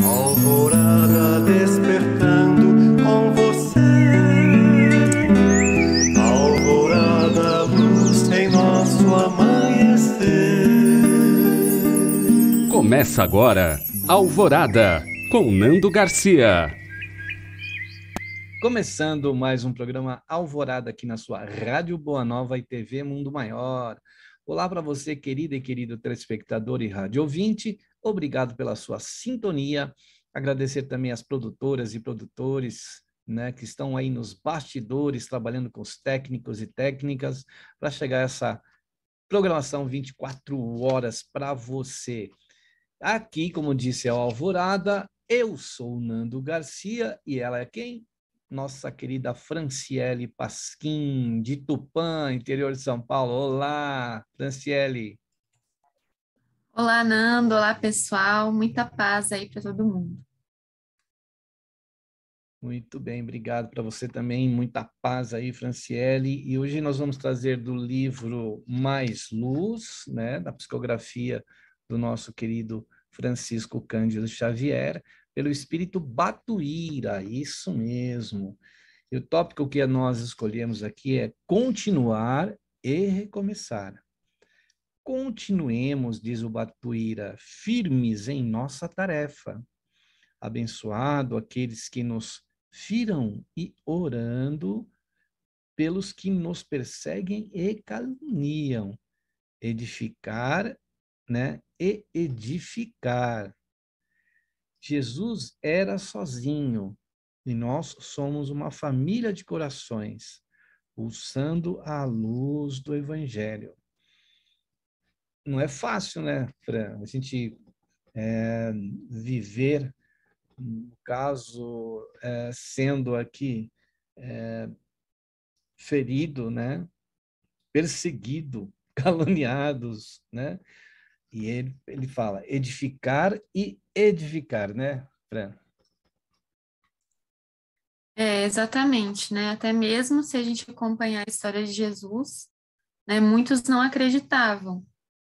Alvorada despertando com você. Alvorada, luz em nosso amanhecer. Começa agora, Alvorada, com Nando Garcia. Começando mais um programa Alvorada aqui na sua Rádio Boa Nova e TV Mundo Maior. Olá para você, querida e querido telespectador e rádio ouvinte. Obrigado pela sua sintonia. Agradecer também às produtoras e produtores, né, que estão aí nos bastidores, trabalhando com os técnicos e técnicas, para chegar a essa programação 24 horas para você. Aqui, como disse a Alvorada, eu sou o Nando Garcia e ela é quem? Nossa querida Franciele Pasquim, de Tupã, interior de São Paulo. Olá, Franciele. Olá, Nando. Olá, pessoal. Muita paz aí para todo mundo. Muito bem, obrigado para você também. Muita paz aí, Franciele. E hoje nós vamos trazer do livro Mais Luz, né, da psicografia do nosso querido Francisco Cândido Xavier, pelo Espírito Batuíra, isso mesmo. E o tópico que nós escolhemos aqui é continuar e recomeçar. Continuemos, diz o Batuíra, firmes em nossa tarefa. Abençoado aqueles que nos firam e orando pelos que nos perseguem e caluniam. Edificar, né? E edificar. Jesus era sozinho e nós somos uma família de corações, pulsando a luz do Evangelho. Não é fácil, né, Fran? A gente viver, no caso, sendo aqui ferido, né, perseguido, caluniados, né? E ele fala edificar e edificar, né, Fran? Exatamente, né? Até mesmo se a gente acompanhar a história de Jesus, né, muitos não acreditavam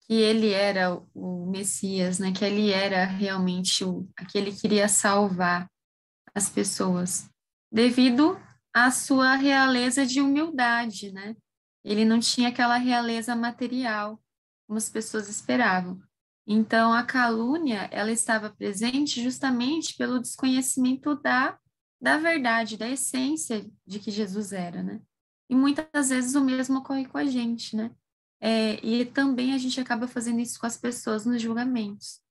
que ele era o Messias, né? Que ele era realmente aquele que iria salvar as pessoas, devido à sua realeza de humildade, né? Ele não tinha aquela realeza material, como as pessoas esperavam. Então, a calúnia, ela estava presente justamente pelo desconhecimento da verdade, da essência de que Jesus era, né? E muitas vezes o mesmo ocorre com a gente, né? E também a gente acaba fazendo isso com as pessoas nos julgamentos,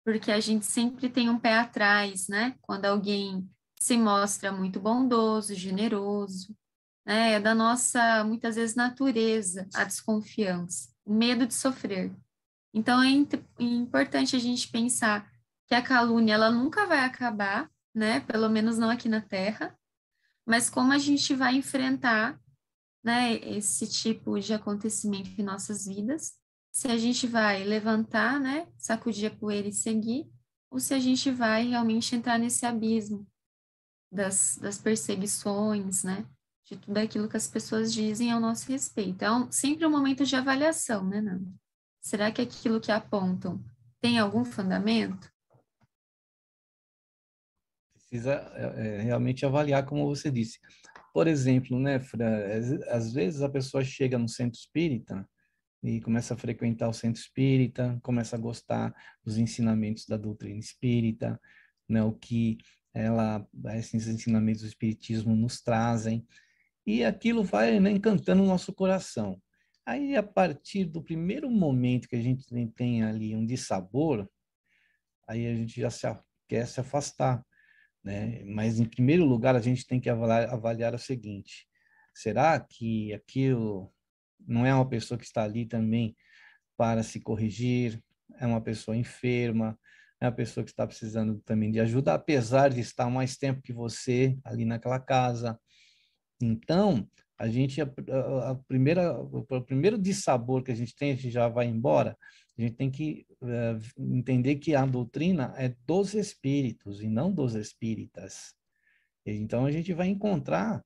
porque a gente sempre tem um pé atrás, né? Quando alguém se mostra muito bondoso, generoso, né? É da nossa, muitas vezes, natureza, a desconfiança, o medo de sofrer. Então, importante a gente pensar que a calúnia, ela nunca vai acabar, né? Pelo menos não aqui na Terra, mas como a gente vai enfrentar, né, esse tipo de acontecimento em nossas vidas, se a gente vai levantar, né, sacudir a poeira e seguir, ou se a gente vai realmente entrar nesse abismo das perseguições, né, de tudo aquilo que as pessoas dizem ao nosso respeito. É sempre um momento de avaliação, né, Nando? Será que aquilo que apontam tem algum fundamento? Precisa realmente avaliar, como você disse. Por exemplo, né, Fran, às vezes a pessoa chega no centro espírita e começa a frequentar o centro espírita, começa a gostar dos ensinamentos da doutrina espírita, né, o que esses ensinamentos do espiritismo nos trazem, e aquilo vai, né, encantando o nosso coração. Aí, a partir do primeiro momento que a gente tem ali um dissabor, aí a gente já quer se afastar, né? Mas, em primeiro lugar, a gente tem que avaliar o seguinte: será que aquilo não é uma pessoa que está ali também para se corrigir? É uma pessoa enferma? É uma pessoa que está precisando também de ajuda, apesar de estar mais tempo que você ali naquela casa? Então, a gente, o primeiro dissabor que a gente já vai embora, a gente tem que entender que a doutrina é dos espíritos e não dos espíritas. Então, a gente vai encontrar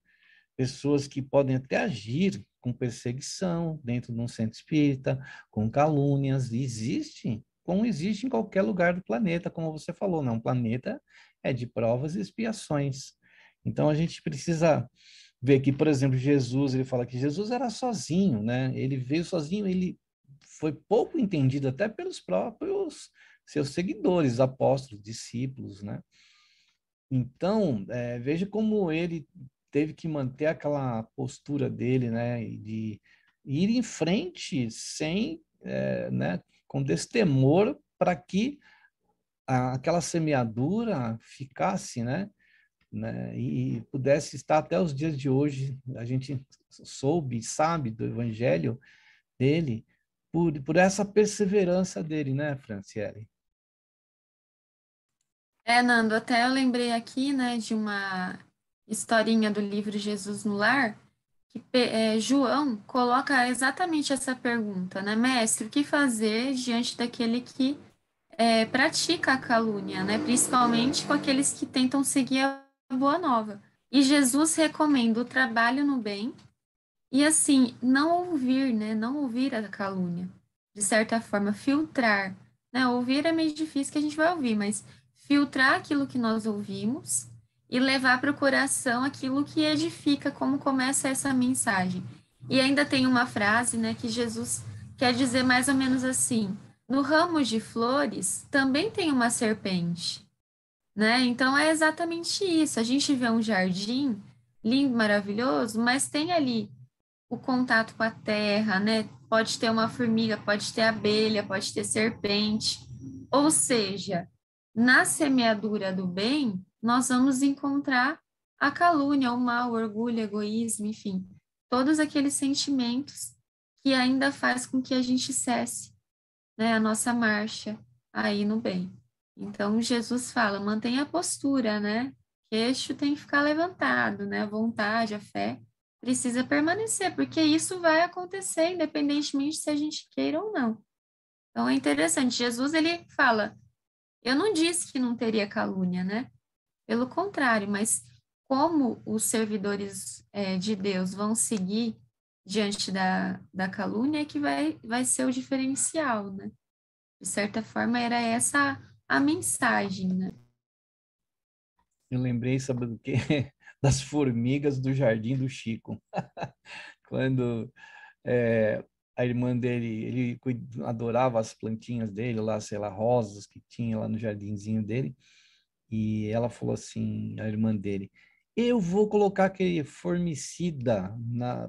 pessoas que podem até agir com perseguição dentro de um centro espírita, com calúnias, existe, como existe em qualquer lugar do planeta, como você falou, não, o planeta é de provas e expiações. Então a gente precisa ver que, por exemplo, Jesus, ele fala que Jesus era sozinho, né? Ele veio sozinho, ele foi pouco entendido até pelos próprios seus seguidores, apóstolos, discípulos, né? Então, veja como ele teve que manter aquela postura dele, né? De ir em frente sem, né? Com destemor para que aquela semeadura ficasse, e pudesse estar até os dias de hoje. A gente soube, sabe do evangelho dele por essa perseverança dele, né, Franciele? Nando, até eu lembrei aqui, né, de uma historinha do livro Jesus no Lar, que João coloca exatamente essa pergunta, né, mestre, o que fazer diante daquele que pratica a calúnia, né, principalmente com aqueles que tentam seguir a boa nova. E Jesus recomenda o trabalho no bem e, assim, não ouvir, né, não ouvir a calúnia, de certa forma, filtrar, né, ouvir é meio difícil que a gente vai ouvir, mas filtrar aquilo que nós ouvimos e levar para o coração aquilo que edifica, como começa essa mensagem. E ainda tem uma frase, né, que Jesus quer dizer mais ou menos assim: no ramo de flores também tem uma serpente, né? Então é exatamente isso. A gente vê um jardim lindo, maravilhoso, mas tem ali o contato com a terra, né? Pode ter uma formiga, pode ter abelha, pode ter serpente. Ou seja, na semeadura do bem, nós vamos encontrar a calúnia, o mal, o orgulho, o egoísmo, enfim, todos aqueles sentimentos que ainda faz com que a gente cesse, né, a nossa marcha aí no bem. Então, Jesus fala, mantenha a postura, né? Queixo tem que ficar levantado, né? A vontade, a fé precisa permanecer, porque isso vai acontecer, independentemente se a gente queira ou não. Então, é interessante. Jesus, ele fala, eu não disse que não teria calúnia, né? Pelo contrário, mas como os servidores de Deus vão seguir diante da calúnia é que vai ser o diferencial, né? De certa forma, era essa a mensagem, né? Eu lembrei, sabe do quê? Das formigas do Jardim do Chico. Quando é, a irmã dele, ele adorava as plantinhas dele lá, sei lá, rosas que tinha lá no jardinzinho dele, e ela falou assim, a irmã dele, eu vou colocar aquele formicida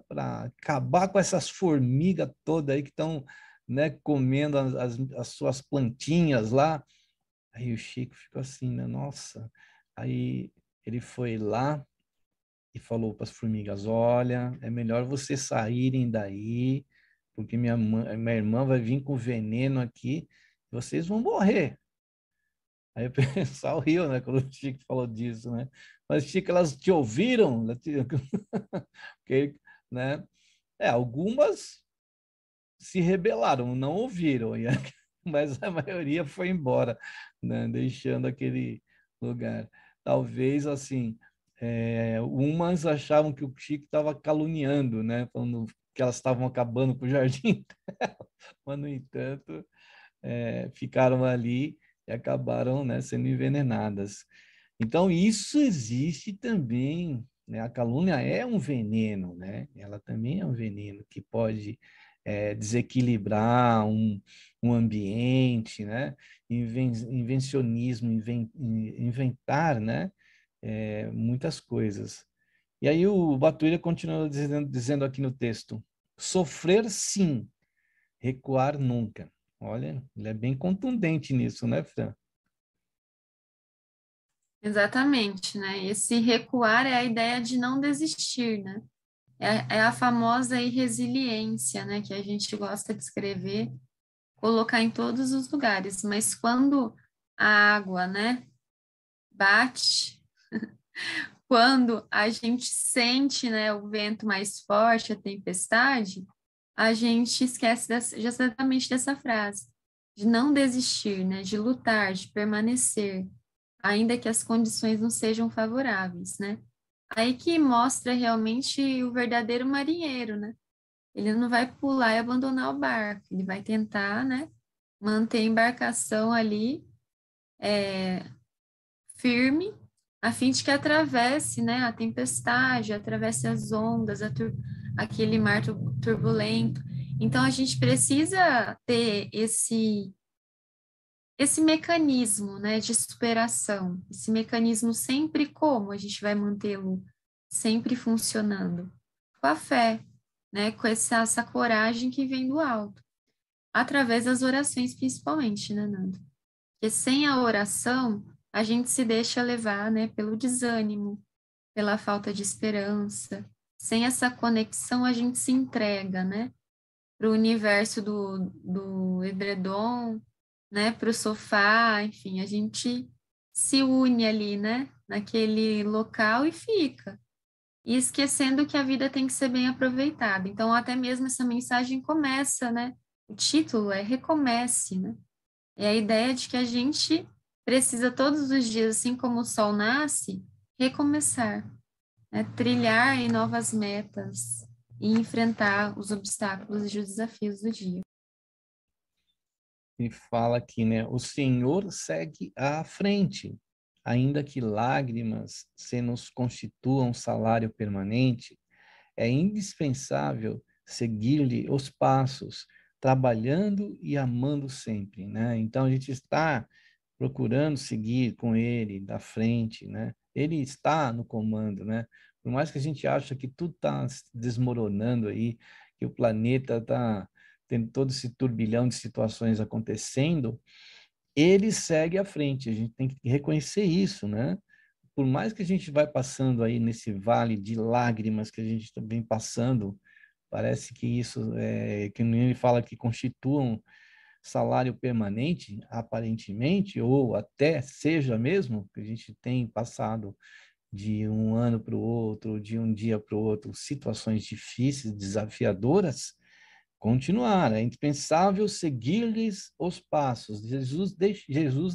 para acabar com essas formigas todas aí que estão, né, comendo as suas plantinhas lá. Aí o Chico ficou assim, né? Nossa. Aí ele foi lá e falou para as formigas: olha, é melhor vocês saírem daí, porque minha irmã vai vir com veneno aqui, e vocês vão morrer. Aí o pessoal riu, né, quando o Chico falou disso, né? Mas, Chico, elas te ouviram? Porque, né? Algumas se rebelaram, não ouviram, mas a maioria foi embora, né? Deixando aquele lugar. Talvez, assim, umas achavam que o Chico estava caluniando, né? Falando que elas estavam acabando com o jardim dela, mas, no entanto, ficaram ali e acabaram, né, sendo envenenadas. Então, isso existe também, né? A calúnia é um veneno, né? Ela também é um veneno que pode desequilibrar um ambiente, né? Invencionismo, inventar, né? Muitas coisas. E aí o Batuira continua dizendo aqui no texto: sofrer sim, recuar nunca. Olha, ele é bem contundente nisso, né, Fran? Exatamente, né? Esse recuar é a ideia de não desistir, né? É a famosa resiliência, né? Que a gente gosta de escrever, colocar em todos os lugares. Mas quando a água, né, bate, quando a gente sente, né, o vento mais forte, a tempestade, a gente esquece exatamente dessa frase, de não desistir, né, de lutar, de permanecer, ainda que as condições não sejam favoráveis, né? Aí que mostra realmente o verdadeiro marinheiro, né? Ele não vai pular e abandonar o barco, ele vai tentar, né, manter a embarcação ali firme, a fim de que atravesse, né, a tempestade, atravesse as ondas, aquele mar turbulento. Então, a gente precisa ter esse mecanismo, né, de superação, esse mecanismo sempre como a gente vai mantê-lo sempre funcionando? Com a fé, né, com essa coragem que vem do alto, através das orações principalmente, né, Nando? Porque sem a oração, a gente se deixa levar, né, pelo desânimo, pela falta de esperança. Sem essa conexão, a gente se entrega, né, para o universo do edredom, né, para o sofá, enfim, a gente se une ali, né, naquele local e fica. E esquecendo que a vida tem que ser bem aproveitada. Então, até mesmo essa mensagem começa, né, o título é Recomece, né? É a ideia de que a gente precisa todos os dias, assim como o sol nasce, recomeçar, né? Trilhar em novas metas e enfrentar os obstáculos e os desafios do dia. E fala aqui, né? O Senhor segue à frente, ainda que lágrimas se nos constituam salário permanente, é indispensável seguir-lhe os passos, trabalhando e amando sempre, né? Então a gente está procurando seguir com ele da frente, né? Ele está no comando, né? Por mais que a gente ache que tudo está desmoronando aí, que o planeta está tendo todo esse turbilhão de situações acontecendo, ele segue à frente. A gente tem que reconhecer isso, né? Por mais que a gente vai passando aí nesse vale de lágrimas que a gente vem passando, parece que isso que ele fala que constituam salário permanente, aparentemente, ou até seja mesmo, que a gente tem passado de um ano para o outro, de um dia para o outro, situações difíceis, desafiadoras, continuar. É indispensável seguir-lhes os passos. Jesus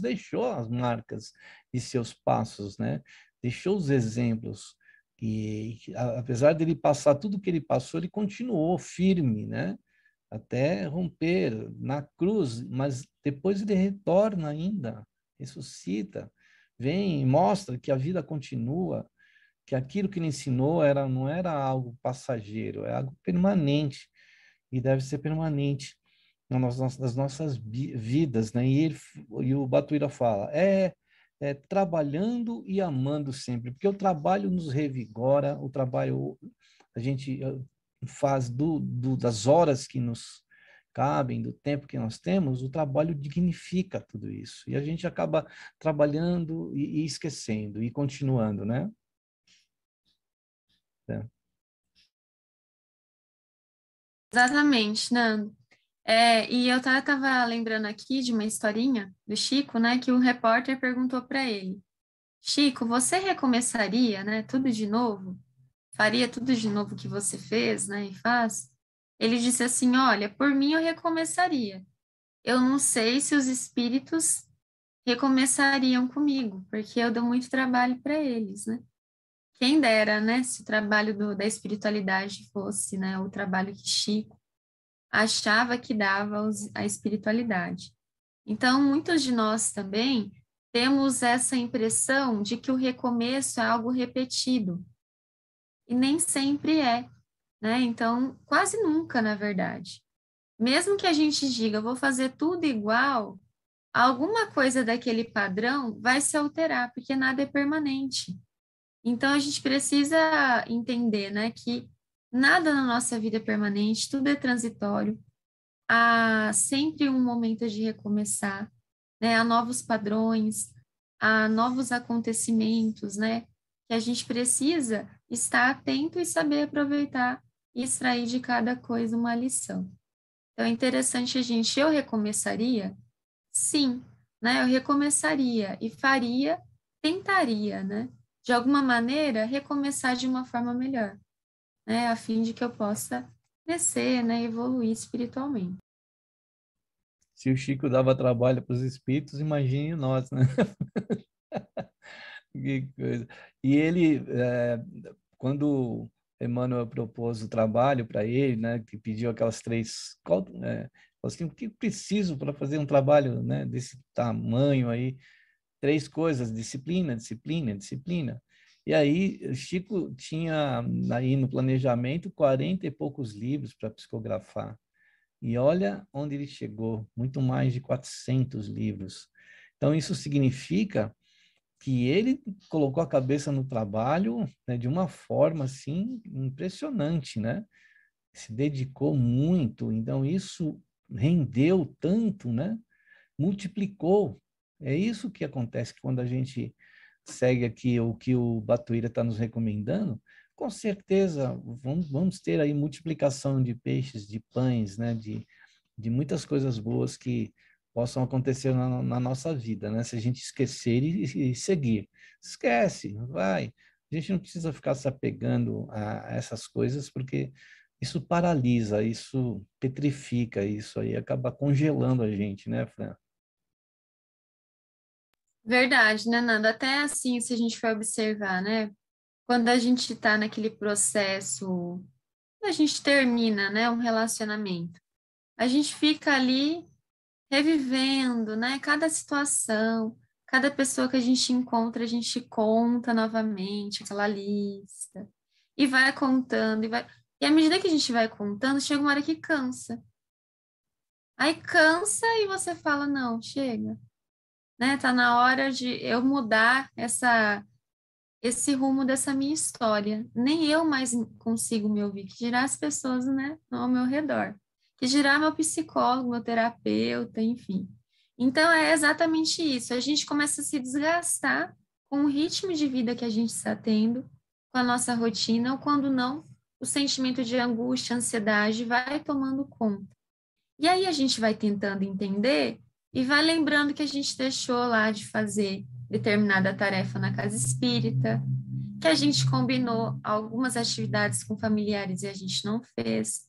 deixou as marcas de seus passos, né? Deixou os exemplos. E apesar dele passar tudo que ele passou, ele continuou firme, né? Até romper na cruz, mas depois ele retorna ainda, ressuscita, vem e mostra que a vida continua, que aquilo que ele ensinou não era algo passageiro, é algo permanente e deve ser permanente nas nossas vidas, né? E o Batuira fala, trabalhando e amando sempre, porque o trabalho nos revigora, o trabalho a gente faz das horas que nos cabem, do tempo que nós temos, o trabalho dignifica tudo isso. E a gente acaba trabalhando e esquecendo, e continuando, né? É. Exatamente, Nando. E eu estava lembrando aqui de uma historinha do Chico, né, que o repórter perguntou para ele, Chico, você recomeçaria, né, tudo de novo? Faria tudo de novo que você fez, né, e faz? Ele disse assim, olha, por mim eu recomeçaria. Eu não sei se os espíritos recomeçariam comigo, porque eu dou muito trabalho para eles, né? Quem dera, né, se o trabalho da espiritualidade fosse, né, o trabalho que Chico achava que dava a espiritualidade. Então, muitos de nós também temos essa impressão de que o recomeço é algo repetido, e nem sempre é, né? Então, quase nunca, na verdade. Mesmo que a gente diga, vou fazer tudo igual, alguma coisa daquele padrão vai se alterar, porque nada é permanente. Então, a gente precisa entender, né, que nada na nossa vida é permanente, tudo é transitório, há sempre um momento de recomeçar, né? Há novos padrões, há novos acontecimentos, né? Que a gente precisa estar atento e saber aproveitar e extrair de cada coisa uma lição. Então, é interessante eu recomeçaria? Sim, né? Eu recomeçaria e faria, tentaria, né? De alguma maneira, recomeçar de uma forma melhor, né? A fim de que eu possa crescer, né? Evoluir espiritualmente. Se o Chico dava trabalho para os espíritos, imagine nós, né? Que coisa. E ele, quando Emmanuel propôs o trabalho para ele, né, que pediu aquelas três, assim, o que preciso para fazer um trabalho, né, desse tamanho aí? 3 coisas: disciplina, disciplina, disciplina. E aí, Chico tinha aí no planejamento 40 e poucos livros para psicografar. E olha onde ele chegou, muito mais de 400 livros. Então, isso significa que ele colocou a cabeça no trabalho, né, de uma forma assim impressionante, né? Se dedicou muito, então isso rendeu tanto, né? Multiplicou. É isso que acontece quando a gente segue aqui o que o Batuíra está nos recomendando. Com certeza vamos ter aí multiplicação de peixes, de pães, né? De muitas coisas boas que possam acontecer na nossa vida, né? Se a gente esquecer e seguir. Esquece, vai. A gente não precisa ficar se apegando a essas coisas, porque isso paralisa, isso petrifica, isso aí acaba congelando a gente, né, Fran? Verdade, né, Nando? Até assim, se a gente for observar, né? Quando a gente está naquele processo, a gente termina, né, um relacionamento, a gente fica ali revivendo, né, cada situação, cada pessoa que a gente encontra, a gente conta novamente aquela lista e vai contando e vai. E à medida que a gente vai contando, chega uma hora que cansa. Aí cansa e você fala, não, chega, né? Tá na hora de eu mudar esse rumo dessa minha história. Nem eu mais consigo me ouvir, que dirá as pessoas, né, ao meu redor. Que dirá meu psicólogo, meu terapeuta, enfim. Então é exatamente isso. A gente começa a se desgastar com o ritmo de vida que a gente está tendo, com a nossa rotina, ou quando não, o sentimento de angústia, ansiedade vai tomando conta. E aí a gente vai tentando entender e vai lembrando que a gente deixou lá de fazer determinada tarefa na casa espírita, que a gente combinou algumas atividades com familiares e a gente não fez.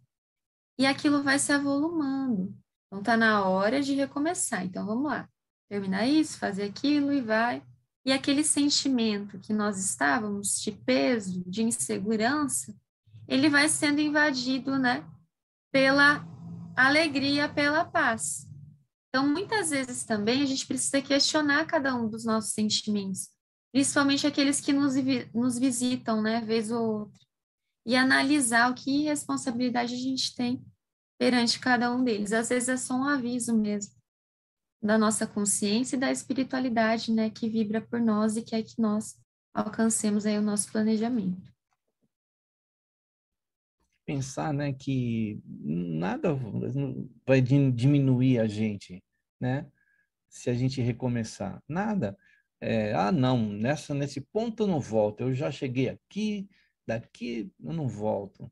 E aquilo vai se avolumando. Então tá na hora de recomeçar. Então vamos lá. Terminar isso, fazer aquilo e vai. E aquele sentimento que nós estávamos de peso, de insegurança, ele vai sendo invadido, né, pela alegria, pela paz. Então, muitas vezes também a gente precisa questionar cada um dos nossos sentimentos, principalmente aqueles que nos visitam, né, vez ou outra, e analisar o que responsabilidade a gente tem perante cada um deles. Às vezes é só um aviso mesmo da nossa consciência e da espiritualidade, né, que vibra por nós e quer que nós alcancemos aí o nosso planejamento. Pensar, né, que nada vai diminuir a gente, né? Se a gente recomeçar. Nada. Não, nesse ponto eu não volto. Eu já cheguei aqui, daqui eu não volto.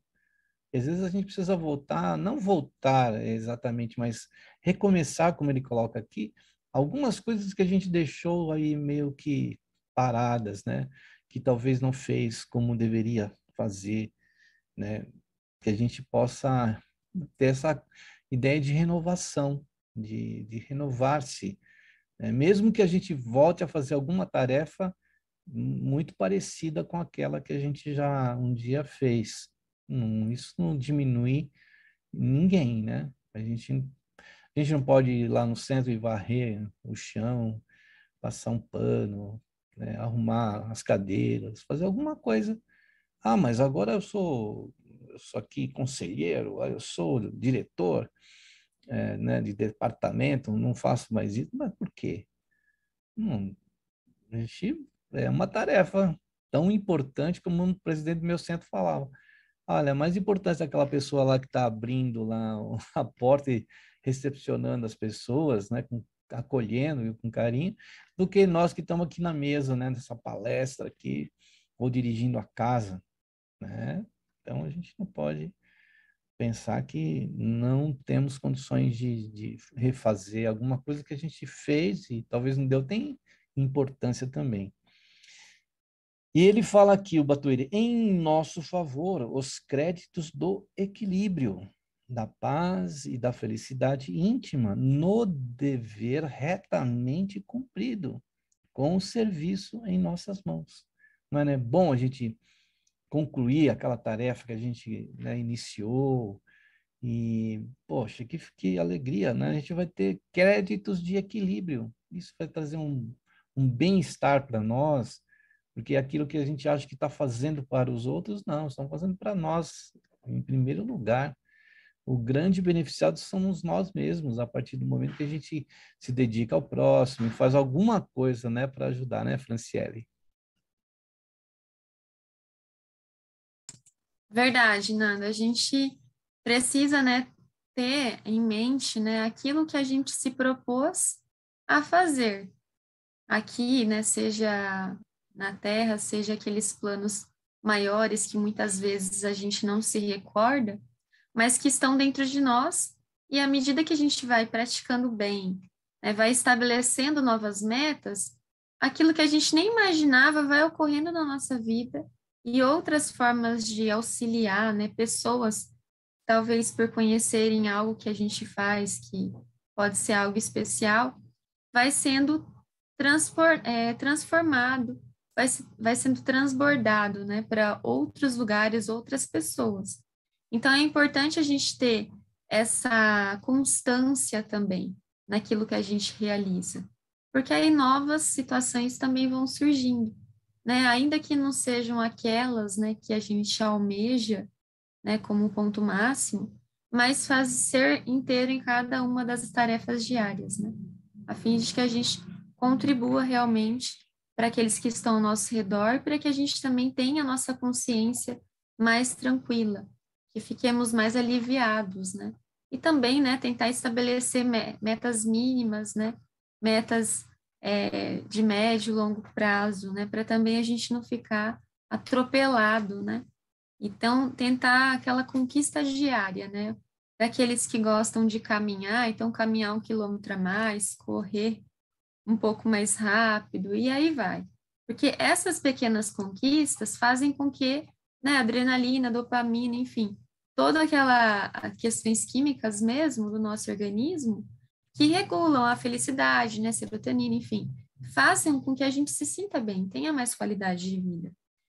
Às vezes a gente precisa voltar, não voltar exatamente, mas recomeçar, como ele coloca aqui, algumas coisas que a gente deixou aí meio que paradas, né? Que talvez não fez como deveria fazer, né? Que a gente possa ter essa ideia de renovação, de renovar-se, né? Mesmo que a gente volte a fazer alguma tarefa muito parecida com aquela que a gente já um dia fez. Isso não diminui ninguém, né? A gente não pode ir lá no centro e varrer o chão, passar um pano, né? Arrumar as cadeiras, fazer alguma coisa. Ah, mas agora eu sou aqui conselheiro, eu sou diretor, né, de departamento, não faço mais isso. Mas por quê? Não, a gente, é uma tarefa tão importante como o presidente do meu centro falava. Olha, é mais importante aquela pessoa lá que está abrindo lá a porta e recepcionando as pessoas, né, acolhendo com carinho, do que nós que estamos aqui na mesa, né, nessa palestra aqui, ou dirigindo a casa, né? Então a gente não pode pensar que não temos condições de refazer alguma coisa que a gente fez e talvez não deu, tem importância também. E ele fala aqui, o Batuíra, em nosso favor, os créditos do equilíbrio, da paz e da felicidade íntima, no dever retamente cumprido, com o serviço em nossas mãos. Não é, né, bom a gente concluir aquela tarefa que a gente, né, iniciou E, poxa, que alegria, né? A gente vai ter créditos de equilíbrio. Isso vai trazer um bem-estar para nós, porque aquilo que a gente acha que está fazendo para os outros, não, estão fazendo para nós, em primeiro lugar. O grande beneficiado somos nós mesmos, a partir do momento que a gente se dedica ao próximo e faz alguma coisa, né, para ajudar, né, Franciele? Verdade, Nanda. A gente precisa, né, ter em mente, né, aquilo que a gente se propôs a fazer aqui, né, seja na Terra, seja aqueles planos maiores que muitas vezes a gente não se recorda, mas que estão dentro de nós, e à medida que a gente vai praticando bem, né, vai estabelecendo novas metas, aquilo que a gente nem imaginava vai ocorrendo na nossa vida, e outras formas de auxiliar, né, pessoas, talvez por conhecerem algo que a gente faz, que pode ser algo especial, vai sendo transformado, vai sendo transbordado, né, para outros lugares, outras pessoas. Então, é importante a gente ter essa constância também naquilo que a gente realiza, porque aí novas situações também vão surgindo, né, ainda que não sejam aquelas, né, que a gente almeja, né, como ponto máximo, mas faz ser inteiro em cada uma das tarefas diárias, né, a fim de que a gente contribua realmente para aqueles que estão ao nosso redor, para que a gente também tenha a nossa consciência mais tranquila, que fiquemos mais aliviados, né? E também, né, tentar estabelecer metas mínimas, né? Metas de médio e longo prazo, né? Para também a gente não ficar atropelado, né? Então, tentar aquela conquista diária, né? Daqueles que gostam de caminhar, então caminhar 1 quilômetro a mais, correr um pouco mais rápido, e aí vai. Porque essas pequenas conquistas fazem com que, né, adrenalina, dopamina, enfim, toda aquela questões químicas mesmo do nosso organismo que regulam a felicidade, né, serotonina, enfim, façam com que a gente se sinta bem, tenha mais qualidade de vida.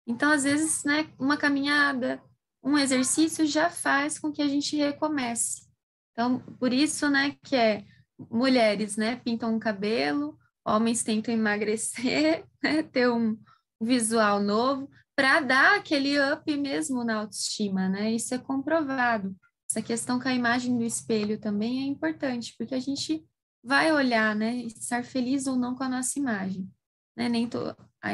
Então, às vezes, né, uma caminhada, um exercício já faz com que a gente recomece. Então, por isso, né, que mulheres, né, pintam o cabelo, homens tentam emagrecer, né, ter um visual novo, para dar aquele up mesmo na autoestima, né? Isso é comprovado. Essa questão com a imagem do espelho também é importante, porque a gente vai olhar, né, e estar feliz ou não com a nossa imagem, né?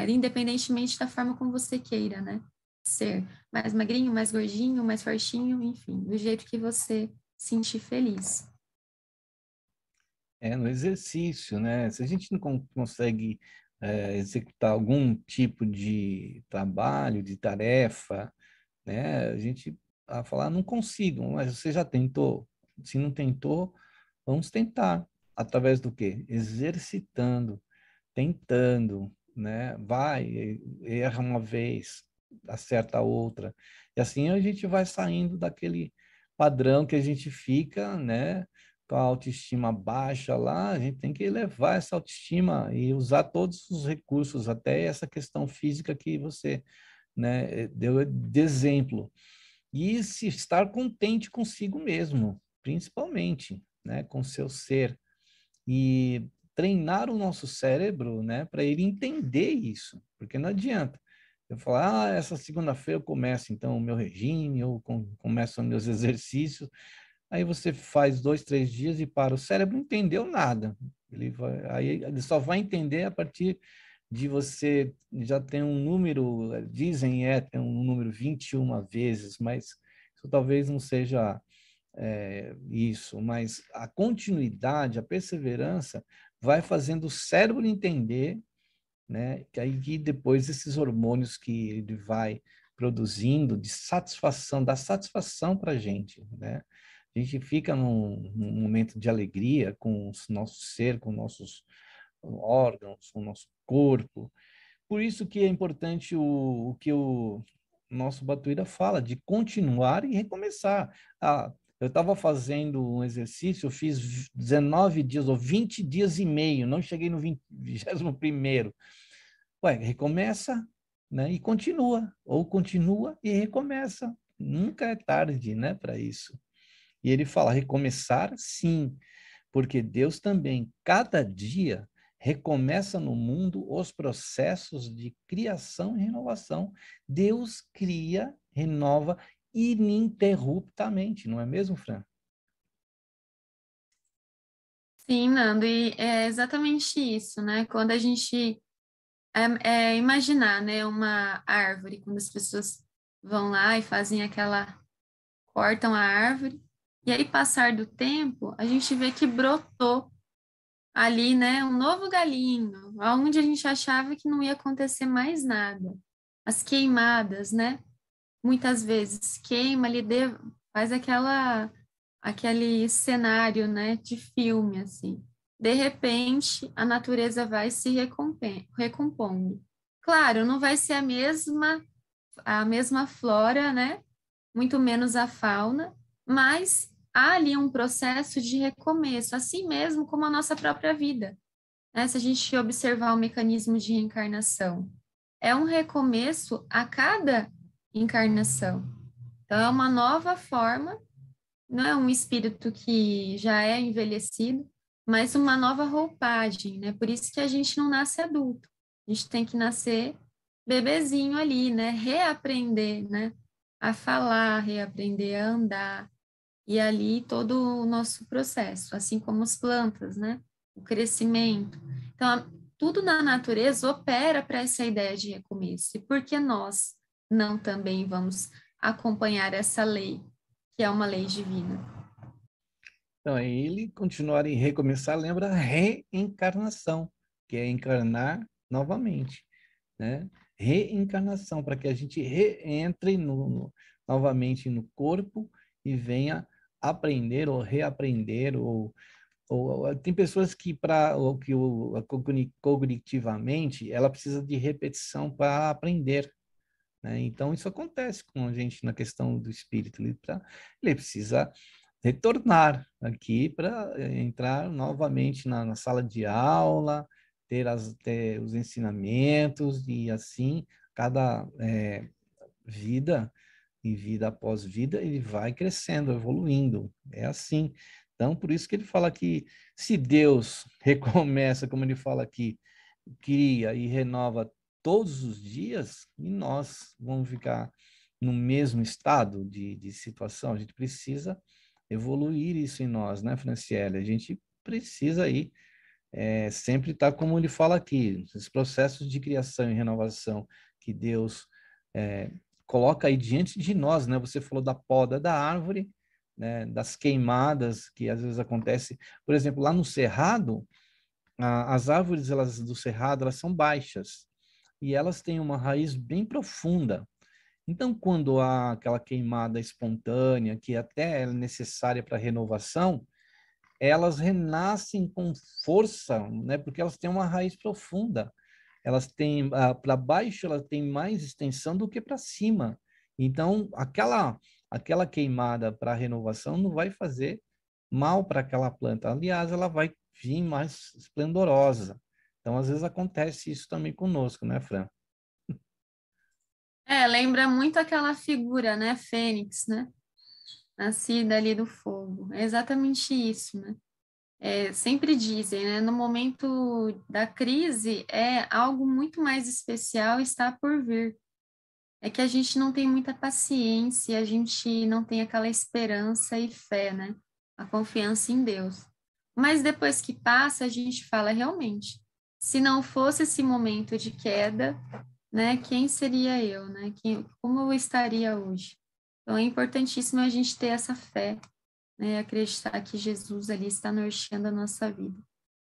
Independentemente da forma como você queira, né? Ser mais magrinho, mais gordinho, mais fortinho, enfim, do jeito que você sentir feliz. No exercício, né? Se a gente não consegue executar algum tipo de trabalho, de tarefa, né? A gente vai falar, não consigo, mas você já tentou? Se não tentou, vamos tentar. Através do quê? Exercitando, tentando, né? Vai, erra uma vez, acerta a outra. E assim a gente vai saindo daquele padrão que a gente fica, né? Com a autoestima baixa lá, a gente tem que elevar essa autoestima e usar todos os recursos, até essa questão física que você, né, deu de exemplo. E se estar contente consigo mesmo, principalmente, né, com seu ser. E treinar o nosso cérebro, né, para ele entender isso, porque não adianta eu falar, essa segunda-feira eu começo então o meu regime, eu começo os meus exercícios, aí você faz 2, 3 dias e para, o cérebro não entendeu nada, aí ele só vai entender a partir de você já ter um número, dizem tem um número 21 vezes, mas isso talvez não seja isso, mas a continuidade, a perseverança vai fazendo o cérebro entender, né, que aí que depois esses hormônios que ele vai produzindo de satisfação, dá satisfação para a gente, né? A gente fica num momento de alegria com o nosso ser, com nossos órgãos, com o nosso corpo. Por isso que é importante o que o nosso Batuíra fala, de continuar e recomeçar. Eu estava fazendo um exercício, eu fiz 19 dias ou 20 dias e meio, não cheguei no 21º. Ué, recomeça, né? E continua, ou continua e recomeça. Nunca é tarde, né, para isso. E ele fala, recomeçar, sim, porque Deus também, cada dia, recomeça no mundo os processos de criação e renovação. Deus cria, renova ininterruptamente, não é mesmo, Fran? Sim, Nando, e é exatamente isso, né? Quando a gente imaginar, né, uma árvore, quando as pessoas vão lá e fazem aquela, cortam a árvore, e aí passar do tempo, a gente vê que brotou ali, né, um novo galinho, onde a gente achava que não ia acontecer mais nada. As queimadas, né? Muitas vezes queima ali, faz aquele cenário, né, de filme, assim. De repente, a natureza vai se recompondo. Claro, não vai ser a mesma flora, né? Muito menos a fauna, mas há ali um processo de recomeço, assim mesmo como a nossa própria vida, né? Se a gente observar o mecanismo de reencarnação, é um recomeço a cada encarnação. Então, é uma nova forma, não é um espírito que já é envelhecido, mas uma nova roupagem, né? Por isso que a gente não nasce adulto. A gente tem que nascer bebezinho ali, né? Reaprender, né? A falar, reaprender a andar. E ali todo o nosso processo, assim como as plantas, né? O crescimento. Então, tudo na natureza opera para essa ideia de recomeço. E por que nós não também vamos acompanhar essa lei, que é uma lei divina? Então, ele continuar e recomeçar, lembra reencarnação, que é encarnar novamente, né? Reencarnação, para que a gente entre novamente no corpo e venha aprender ou reaprender, ou tem pessoas que, cognitivamente, ela precisa de repetição para aprender, né? Então, isso acontece com a gente na questão do espírito. Ele precisa retornar aqui para entrar novamente na sala de aula, ter os ensinamentos e assim, cada vida e vida após vida, ele vai crescendo, evoluindo. É assim. Então, por isso que ele fala que se Deus recomeça, como ele fala aqui, cria e renova todos os dias, e nós vamos ficar no mesmo estado de situação, a gente precisa evoluir isso em nós, né, Franciele? A gente precisa aí sempre estar, como ele fala aqui, esses processos de criação e renovação que Deus é, coloca aí diante de nós, né? Você falou da poda da árvore, né? Das queimadas que às vezes acontece, por exemplo, lá no cerrado, as árvores do cerrado elas são baixas e elas têm uma raiz bem profunda. Então, quando há aquela queimada espontânea, que até é necessária para renovação, elas renascem com força, né? Porque elas têm uma raiz profunda. Elas têm para baixo, ela tem mais extensão do que para cima. Então, aquela queimada para renovação não vai fazer mal para aquela planta. Aliás, ela vai vir mais esplendorosa. Então, às vezes acontece isso também conosco, né, Fran? Lembra muito aquela figura, né? Fênix, né? Nascida ali do fogo. É exatamente isso, né? Sempre dizem, né? No momento da crise, algo muito mais especial está por vir. É que a gente não tem muita paciência, a gente não tem aquela esperança e fé, né? A confiança em Deus. Mas depois que passa, a gente fala realmente, se não fosse esse momento de queda, né, quem seria eu, né? Como eu estaria hoje? Então é importantíssimo a gente ter essa fé, né, acreditar que Jesus ali está norteando a nossa vida.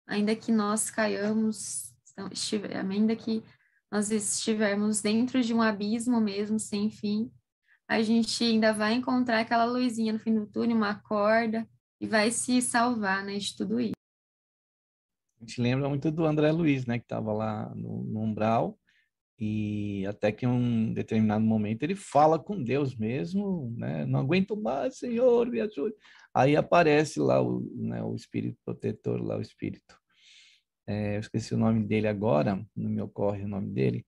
Ainda que nós caiamos, ainda que nós estivermos dentro de um abismo mesmo, sem fim, a gente ainda vai encontrar aquela luzinha no fim do túnel, uma corda, e vai se salvar, né, de tudo isso. A gente lembra muito do André Luiz, né, que estava lá no umbral, e até que em um determinado momento ele fala com Deus mesmo, né? Não aguento mais, Senhor, me ajude. Aí aparece lá o espírito protetor, lá o espírito. Eu esqueci o nome dele agora, não me ocorre o nome dele.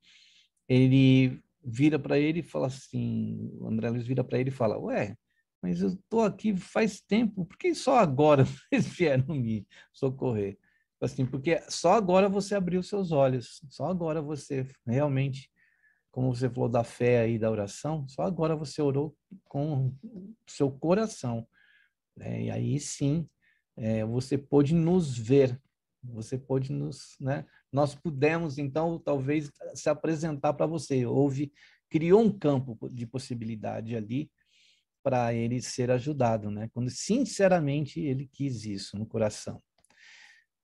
Ele vira para ele e fala assim, o André Luiz vira para ele e fala, ué, mas eu estou aqui faz tempo, por que só agora vocês vieram me socorrer? Assim, porque só agora você abriu seus olhos, só agora você realmente, como você falou da fé aí, da oração, só agora você orou com o seu coração, né? E aí sim, você pôde nos ver, você pôde nos, né? Nós pudemos, então, talvez se apresentar para você. Criou um campo de possibilidade ali para ele ser ajudado, né? Quando sinceramente ele quis isso no coração.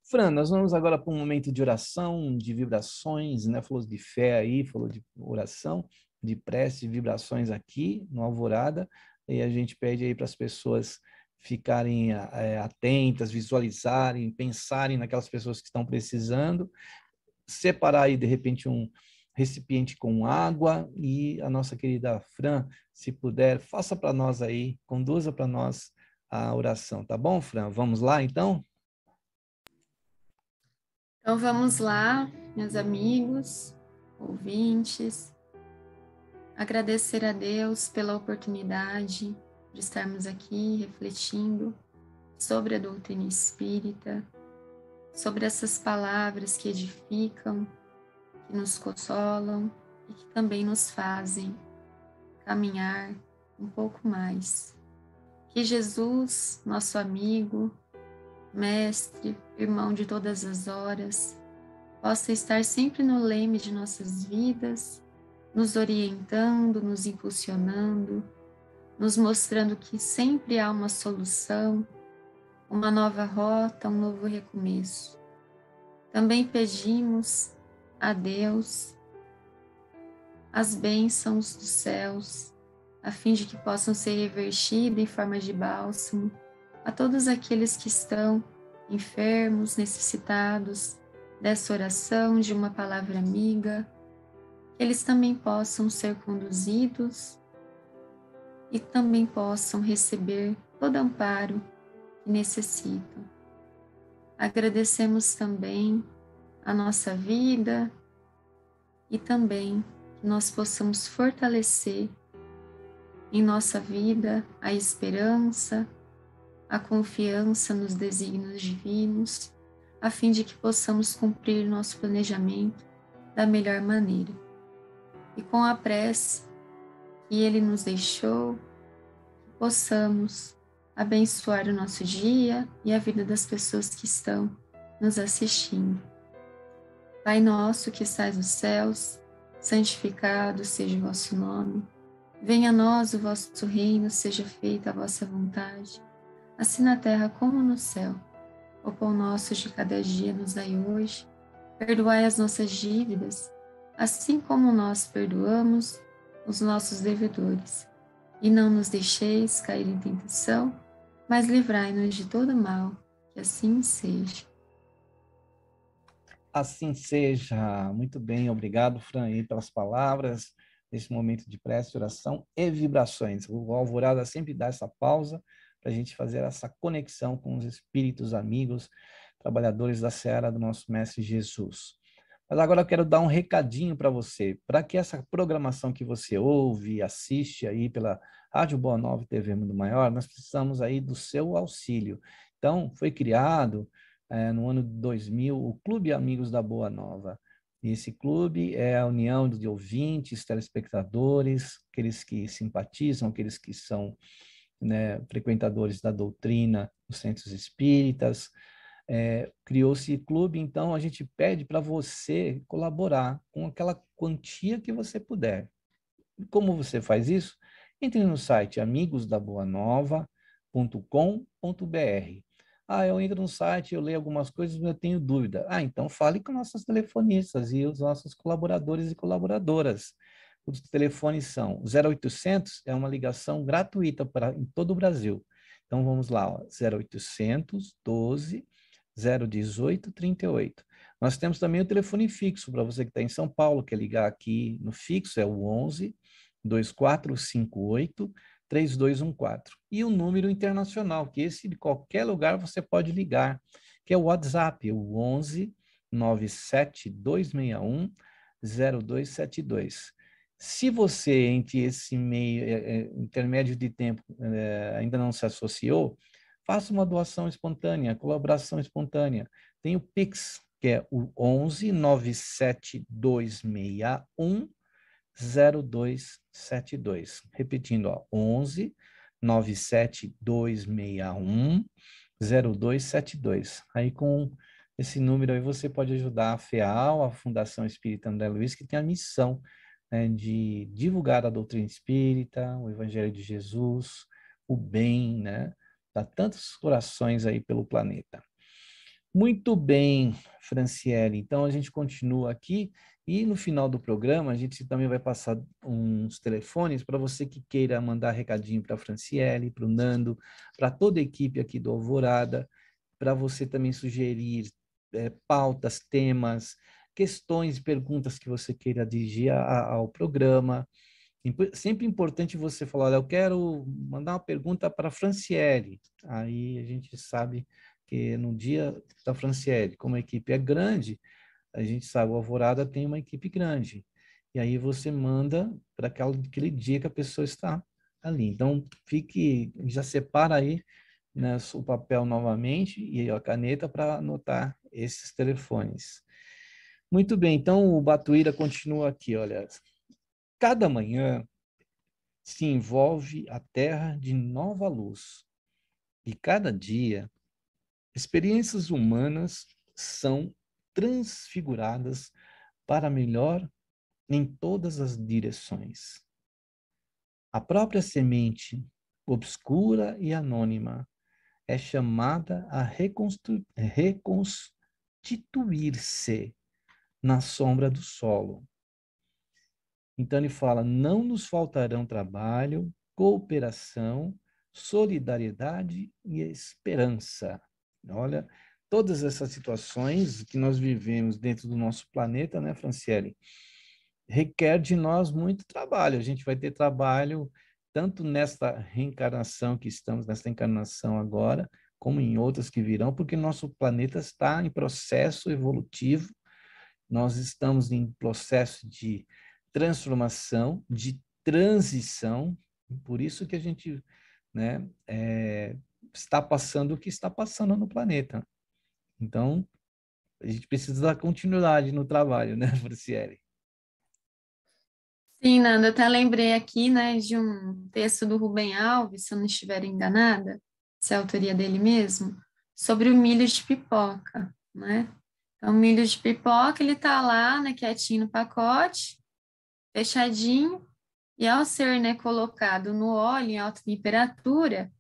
Fran, nós vamos agora para um momento de oração, de vibrações, né? Falou de fé aí, falou de oração, de prece, de vibrações aqui no Alvorada, e a gente pede aí para as pessoas ficarem atentas, visualizarem, pensarem naquelas pessoas que estão precisando, separar aí de repente um recipiente com água e a nossa querida Fran, se puder, faça para nós aí, conduza para nós a oração, tá bom, Fran? Vamos lá então? Então vamos lá, meus amigos, ouvintes, agradecer a Deus pela oportunidade de estarmos aqui refletindo sobre a doutrina espírita, sobre essas palavras que edificam, que nos consolam e que também nos fazem caminhar um pouco mais. Que Jesus, nosso amigo, mestre, irmão de todas as horas, possa estar sempre no leme de nossas vidas, nos orientando, nos impulsionando, nos mostrando que sempre há uma solução, uma nova rota, um novo recomeço. Também pedimos a Deus as bênçãos dos céus, a fim de que possam ser revertidas em forma de bálsamo a todos aqueles que estão enfermos, necessitados dessa oração, de uma palavra amiga, que eles também possam ser conduzidos e também possam receber todo amparo que necessitam. Agradecemos também a nossa vida e também que nós possamos fortalecer em nossa vida a esperança, a confiança nos desígnios divinos, a fim de que possamos cumprir nosso planejamento da melhor maneira. E com a prece que Ele nos deixou, possamos abençoar o nosso dia e a vida das pessoas que estão nos assistindo. Pai nosso que estais nos céus, santificado seja o vosso nome. Venha a nós o vosso reino, seja feita a vossa vontade, assim na terra como no céu. O pão nosso de cada dia nos dai hoje. Perdoai as nossas dívidas, assim como nós perdoamos os nossos devedores. E não nos deixeis cair em tentação, mas livrai-nos de todo mal, que assim seja. Assim seja. Muito bem, obrigado, Fran, aí, pelas palavras, nesse momento de prece, oração e vibrações. O Alvorada sempre dá essa pausa para a gente fazer essa conexão com os espíritos amigos, trabalhadores da seara do nosso Mestre Jesus. Mas agora eu quero dar um recadinho para você, para que essa programação que você ouve e assiste aí pela Rádio Boa Nova e TV Mundo Maior, nós precisamos aí do seu auxílio. Então, foi criado no ano de 2000 o Clube Amigos da Boa Nova. E esse clube é a união de ouvintes, telespectadores, aqueles que simpatizam, aqueles que são, né, frequentadores da doutrina dos centros espíritas. Criou-se clube, então a gente pede para você colaborar com aquela quantia que você puder. Como você faz isso? Entre no site amigosdaboanova.com.br. Eu entro no site, eu leio algumas coisas, mas eu tenho dúvida. Então fale com nossos telefonistas e os nossos colaboradores e colaboradoras. Os telefones são 0800, é uma ligação gratuita em todo o Brasil. Então vamos lá, 0800 12 018 38. Nós temos também o telefone fixo, para você que está em São Paulo, quer ligar aqui no fixo, é o 11 2458 3214. E o número internacional, que esse de qualquer lugar você pode ligar, que é o WhatsApp, o 11 97261 0272. Se você, entre esse meio, intermédio de tempo, ainda não se associou, faça uma doação espontânea, colaboração espontânea. Tem o Pix, que é o 11 97261 0272. Repetindo, ó, 11 97261 0272. Aí com esse número aí você pode ajudar a FEAL, a Fundação Espírita André Luiz, que tem a missão, né, de divulgar a doutrina espírita, o Evangelho de Jesus, o bem, né, para tantos corações aí pelo planeta. Muito bem, Franciele. Então a gente continua aqui e no final do programa a gente também vai passar uns telefones para você que queira mandar recadinho para a Franciele, para o Nando, para toda a equipe aqui do Alvorada, para você também sugerir pautas, temas, questões e perguntas que você queira dirigir ao programa. Sempre importante você falar, olha, eu quero mandar uma pergunta para a Franciele. Aí a gente sabe que no dia da Franciele, como a equipe é grande, a gente sabe, o Alvorada tem uma equipe grande. E aí você manda para aquele dia que a pessoa está ali. Então, já separa aí, né, o papel novamente e a caneta para anotar esses telefones. Muito bem, então o Batuíra continua aqui, olha. Cada manhã se envolve a Terra de nova luz. E cada dia, experiências humanas são transfiguradas para melhor em todas as direções. A própria semente, obscura e anônima, é chamada a reconstituir-se na sombra do solo. Então ele fala, não nos faltarão trabalho, cooperação, solidariedade e esperança. Olha, todas essas situações que nós vivemos dentro do nosso planeta, né, Franciele, requer de nós muito trabalho. A gente vai ter trabalho tanto nesta reencarnação que estamos, nesta encarnação agora, como em outras que virão, porque nosso planeta está em processo evolutivo, nós estamos em processo de transformação, de transição, por isso que a gente, né, está passando o que está passando no planeta. Então, a gente precisa dar continuidade no trabalho, né, Franciele? Sim, Nanda, eu até lembrei aqui, né, de um texto do Rubem Alves, se eu não estiver enganada, se é a autoria dele mesmo, sobre o milho de pipoca, né? Então, o milho de pipoca, ele tá lá, né, quietinho no pacote, fechadinho, e ao ser, né, colocado no óleo em alta temperatura,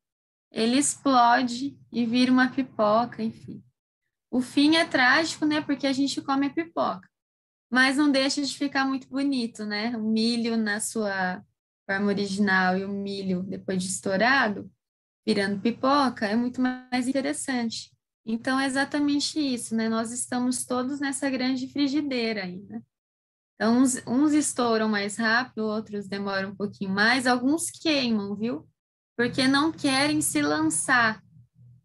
ele explode e vira uma pipoca, enfim. O fim é trágico, né, porque a gente come a pipoca, mas não deixa de ficar muito bonito, né? O milho na sua forma original e o milho depois de estourado, virando pipoca, é muito mais interessante. Então, é exatamente isso, né? Nós estamos todos nessa grande frigideira aí, né? Então, uns estouram mais rápido, outros demoram um pouquinho mais, alguns queimam, viu? Porque não querem se lançar,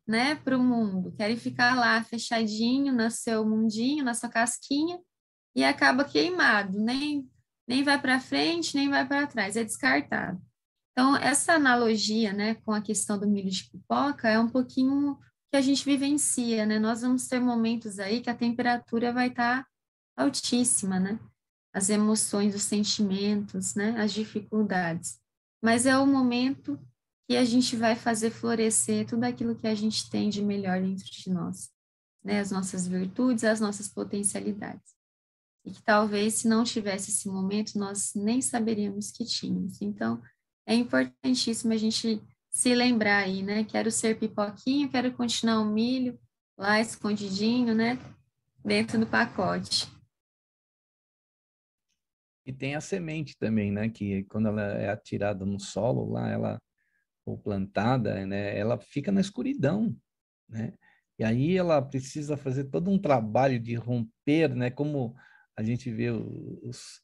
né, para o mundo, querem ficar lá fechadinho no seu mundinho, na sua casquinha, e acaba queimado, nem vai para frente, nem vai para trás, é descartado. Então, essa analogia, né, com a questão do milho de pipoca é um pouquinho que a gente vivencia, né? Nós vamos ter momentos aí que a temperatura vai estar altíssima, né? As emoções, os sentimentos, né, as dificuldades. Mas é o momento que a gente vai fazer florescer tudo aquilo que a gente tem de melhor dentro de nós, né? As nossas virtudes, as nossas potencialidades. E que talvez, se não tivesse esse momento, nós nem saberíamos que tínhamos. Então, é importantíssimo a gente se lembrar aí, né? Quero ser pipoquinho, quero continuar o milho lá escondidinho, né? Dentro do pacote. E tem a semente também, né? Que quando ela é atirada no solo, lá ela ou plantada, né? Ela fica na escuridão, né? E aí ela precisa fazer todo um trabalho de romper, né? Como a gente vê os,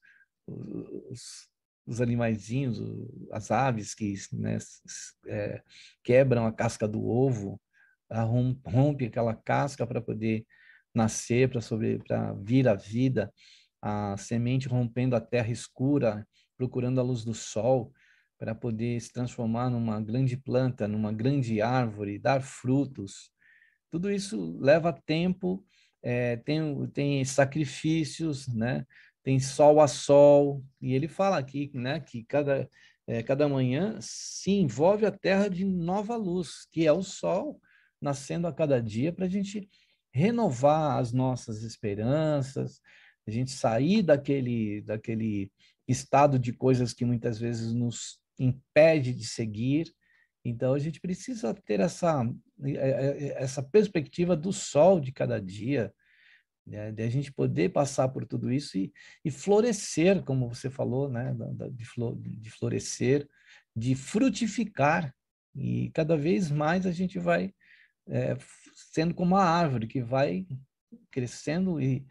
os animaizinhos, as aves que, né, quebram a casca do ovo, rompe aquela casca para poder nascer, para vir a vida, a semente rompendo a terra escura procurando a luz do sol para poder se transformar numa grande planta, numa grande árvore, dar frutos. Tudo isso leva tempo, tem sacrifícios, né? Tem sol a sol, e ele fala aqui, né, que cada manhã se envolve a terra de nova luz, que é o sol nascendo a cada dia para a gente renovar as nossas esperanças, a gente sair daquele estado de coisas que muitas vezes nos impede de seguir. Então, a gente precisa ter essa perspectiva do sol de cada dia, né? De a gente poder passar por tudo isso e florescer, como você falou, né? De florescer, de frutificar. E cada vez mais a gente vai sendo como uma árvore que vai crescendo e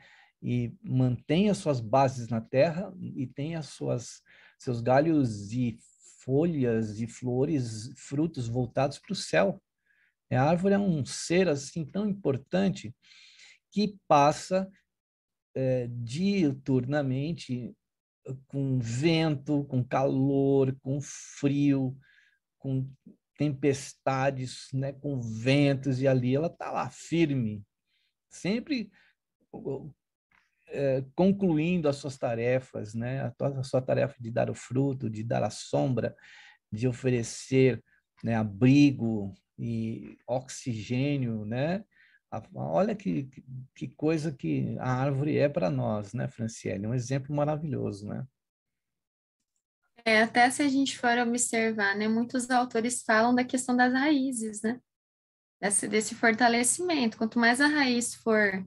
mantém as suas bases na terra e tem seus galhos e folhas e flores, frutos voltados para o céu. A árvore é um ser assim tão importante que passa diuturnamente com vento, com calor, com frio, com tempestades, né, com ventos, e ali ela está lá firme, sempre concluindo as suas tarefas, né, a sua tarefa de dar o fruto, de dar a sombra, de oferecer, né, abrigo e oxigênio, né? Olha que coisa que a árvore é para nós, né, Franciele? Um exemplo maravilhoso, né? Até se a gente for observar, né, muitos autores falam da questão das raízes, né? Desse fortalecimento. Quanto mais a raiz for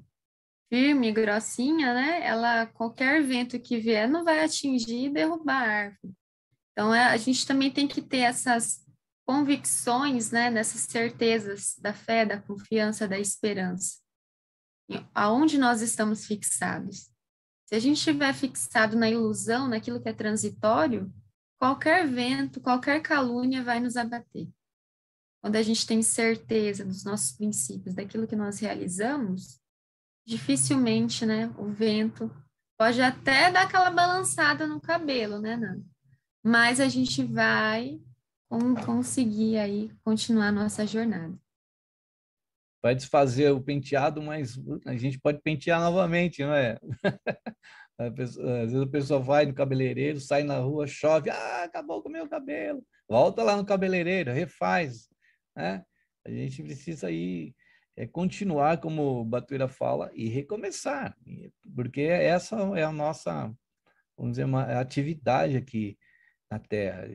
firme, grossinha, né, qualquer vento que vier não vai atingir e derrubar a árvore. Então, a gente também tem que ter essas convicções, né, nessas certezas da fé, da confiança, da esperança. Aonde nós estamos fixados? Se a gente estiver fixado na ilusão, naquilo que é transitório, qualquer vento, qualquer calúnia vai nos abater. Quando a gente tem certeza dos nossos princípios, daquilo que nós realizamos, dificilmente, né, o vento pode até dar aquela balançada no cabelo, né, Nanda? Mas a gente vai conseguir aí continuar a nossa jornada. Vai desfazer o penteado, mas a gente pode pentear novamente, não é? Às vezes a pessoa vai no cabeleireiro, sai na rua, chove, acabou com o meu cabelo. Volta lá no cabeleireiro, refaz, né? A gente precisa ir continuar, como o Batuira fala, e recomeçar, porque essa é a nossa, vamos dizer, uma atividade aqui na Terra.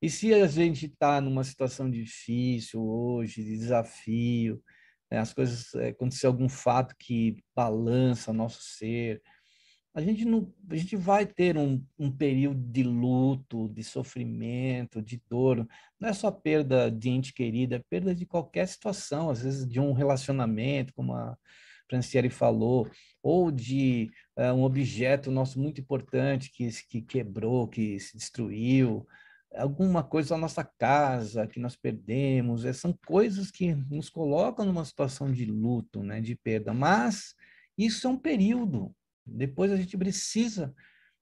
E se a gente está numa situação difícil hoje, de desafio, né, as coisas, acontecer algum fato que balança nosso ser, a gente vai ter um período de luto, de sofrimento, de dor. Não é só perda de ente querido, é perda de qualquer situação, às vezes de um relacionamento, como a Franciele falou, ou de um objeto nosso muito importante que quebrou, que se destruiu, alguma coisa na nossa casa que nós perdemos. São coisas que nos colocam numa situação de luto, né, de perda, mas isso é um período. Depois a gente precisa,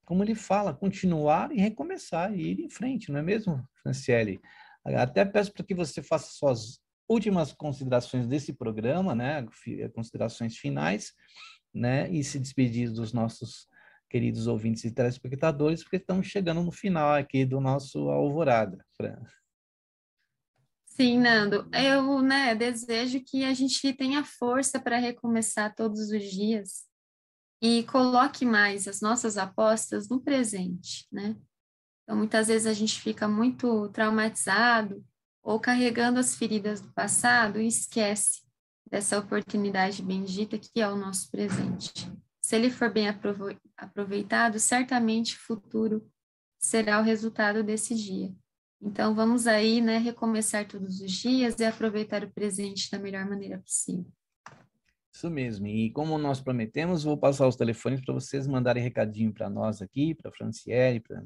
como ele fala, continuar e recomeçar e ir em frente, não é mesmo, Franciele? Até peço para que você faça suas últimas considerações desse programa, né? Considerações finais, né? E se despedir dos nossos queridos ouvintes e telespectadores, porque estamos chegando no final aqui do nosso Alvorada, Fran. Sim, Nando, eu, né, desejo que a gente tenha força para recomeçar todos os dias e coloque mais as nossas apostas no presente, né? Então, muitas vezes a gente fica muito traumatizado ou carregando as feridas do passado e esquece dessa oportunidade bendita que é o nosso presente. Se ele for bem aproveitado, certamente o futuro será o resultado desse dia. Então, vamos aí, né, recomeçar todos os dias e aproveitar o presente da melhor maneira possível. Isso mesmo. E como nós prometemos, vou passar os telefones para vocês mandarem recadinho para nós aqui, para a Franciele, para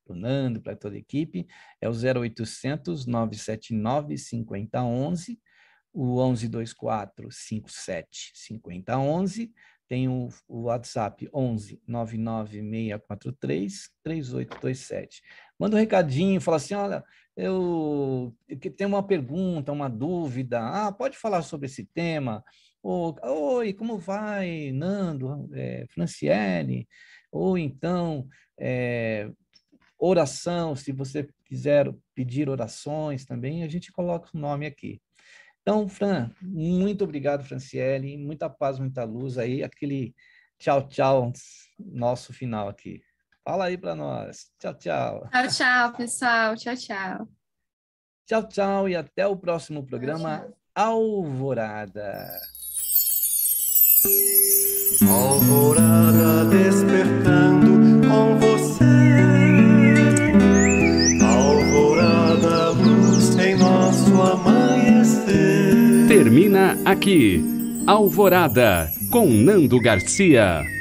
o Nando, para toda a equipe. É o 0800 979 5011, o 1124 57 5011, tem o WhatsApp 11 99643 3827. Manda um recadinho, fala assim, olha, eu tenho uma pergunta, uma dúvida, pode falar sobre esse tema? Oi, como vai, Nando, Franciele? Ou então, oração, se você quiser pedir orações também, a gente coloca o nome aqui. Então, Fran, muito obrigado, Franciele, muita paz, muita luz aí, aquele tchau, tchau, nosso final aqui. Fala aí para nós. Tchau, tchau. Tchau, tchau, pessoal. Tchau, tchau. Tchau, tchau e até o próximo programa Tchau. Alvorada. Alvorada despertando com você. Alvorada, luz em nosso amanhecer. Termina aqui, Alvorada, com Nando Garcia.